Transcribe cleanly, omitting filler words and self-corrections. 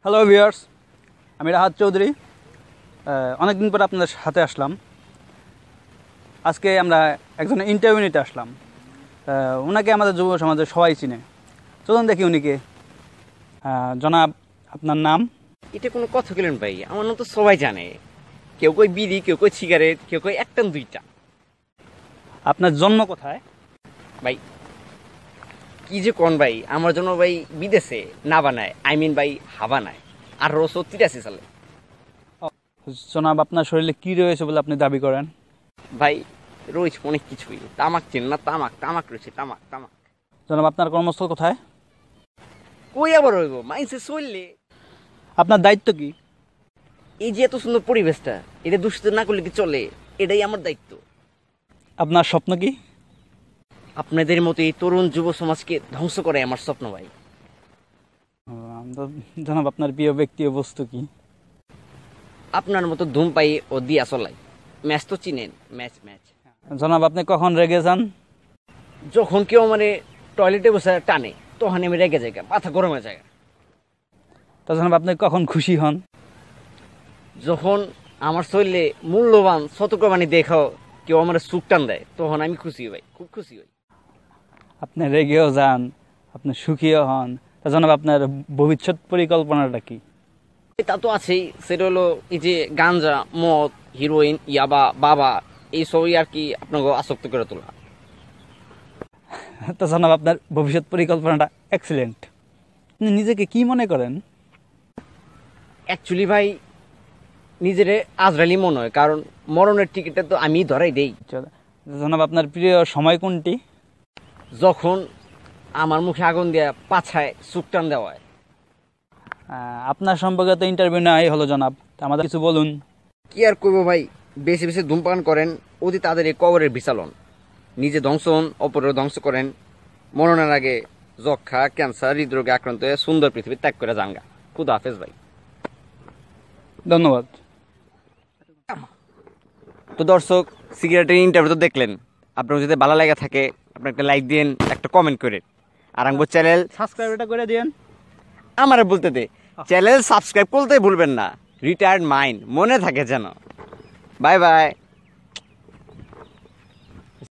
Hello viewers, আমি রাহাত চৌধুরী। অনেকদিন পর আপনাদের সাথে আসলাম। আজকে আমরা একজনের ইন্টারভিউ নিতে আসলাম। ওনাকে আমাদের যুব সমাজের সবাই চিনে। চলুন দেখি উনিকে। জনাব, আপনার নাম? এটা কোনো কথা বলেন ভাই, আমার নাম তো সবাই জানে। কেউ কই বিড়ি, কেউ কই সিগারেট, কেউ কই একটা দুইটা। আপনার জন্ম কোথায়? ভাই কি যে কোন ভাই, আমার জন্য ভাই বিদেশে না বানায়, ভাই হাবানায়। 1883 সালে। জনাব, আপনার শরীরে কী রয়েছে বলে আপনি দাবি করেন? ভাই রয়েছে অনেক কিছুই। তামাক চেন না? তামাক রয়েছে, তামাক। জনাব, আপনার কর্মস্থল কোথায়? কই আবার রইব, মাইন্সে চললে। আপনার দায়িত্ব কি? এই যে এত সুন্দর পরিবেশটা, এটা দূষিত না করলে কি চলে? এটাই আমার দায়িত্ব। আপনার স্বপ্ন কি? আপনাদের মতো এই তরুণ যুব সমাজকে ধ্বংস করে আমার স্বপ্ন ভাই। জনাব, আপনার প্রিয় ব্যক্তি ও বস্তু কি? আপনার মতো ধূমপাই ও দিয়া চলাই। ম্যাচ তো চিনেন, ম্যাচ। জনাব, আপনি কখন রেগে যান? যখন কেউ মানে টয়লেটে বসে টানে, তখন আমি রেগে যাই, মাথা গরমে যায়। তা জনাব, আপনি কখন খুশি হন? যখন আমার শরীরে মূল্যবান শতকবানি দেখাও কেউ আমার সুখ টান দেয়, তখন আমি খুশি হই, খুব খুশি হই। আপনি রেগেও যান, আপনি সুখীও হন। তা জনাব, আপনার ভবিষ্যৎ পরিকল্পনাটা কি? তা তো আছেই, সেটা হলো এই যে গাঞ্জা, মদ, হিরোইন, ইয়াবা, বাবা, এই সবই আর কি আপনাকে আসক্ত করে তোলা। তা জনাব, আপনার ভবিষ্যৎ পরিকল্পনাটা এক্সিলেন্ট। আপনি নিজেকে কি মনে করেন? অ্যাকচুয়ালি ভাই নিজেরে আজরালি মনে হয়, কারণ মরণের টিকিটটা তো আমি ধরাই দেই। জনাব, আপনার প্রিয় সময় কোনটি? যখন আমার মুখে আগুন দেওয়া পাছায় সুখ টান দেওয়া হয়। আপনার সম্পর্কে তো ইন্টারভিউ নেওয়াই হলো জনাব, তা আমাদের কিছু বলুন। কি আর করবো ভাই, বেশি বেশি ধূমপান করেন, অতি তাদের এই কবরের বিচালন। নিজে ধ্বংস হন, অপরের ধ্বংস করেন। মরণের আগে যক্ষা, ক্যান্সার, হৃদরোগে আক্রান্ত হয়ে সুন্দর পৃথিবী ত্যাগ করে যানগা। খুদা হাফেজ ভাই। ধন্যবাদ। তো দর্শক, সিগারেটের ইন্টারভিউ তো দেখলেন। আপনার যদি ভালো লাগে থাকে, আপনি একটা লাইক দিন, একটা কমেন্ট করে। আর আমগো চ্যানেল সাবস্ক্রাইবটা করে দিন। আমারে বলতে দে, চ্যানেল সাবস্ক্রাইব করতে ভুলবেন না। রিটায়ার্ড মাইন্ড মনে থাকে যেন। Bye bye.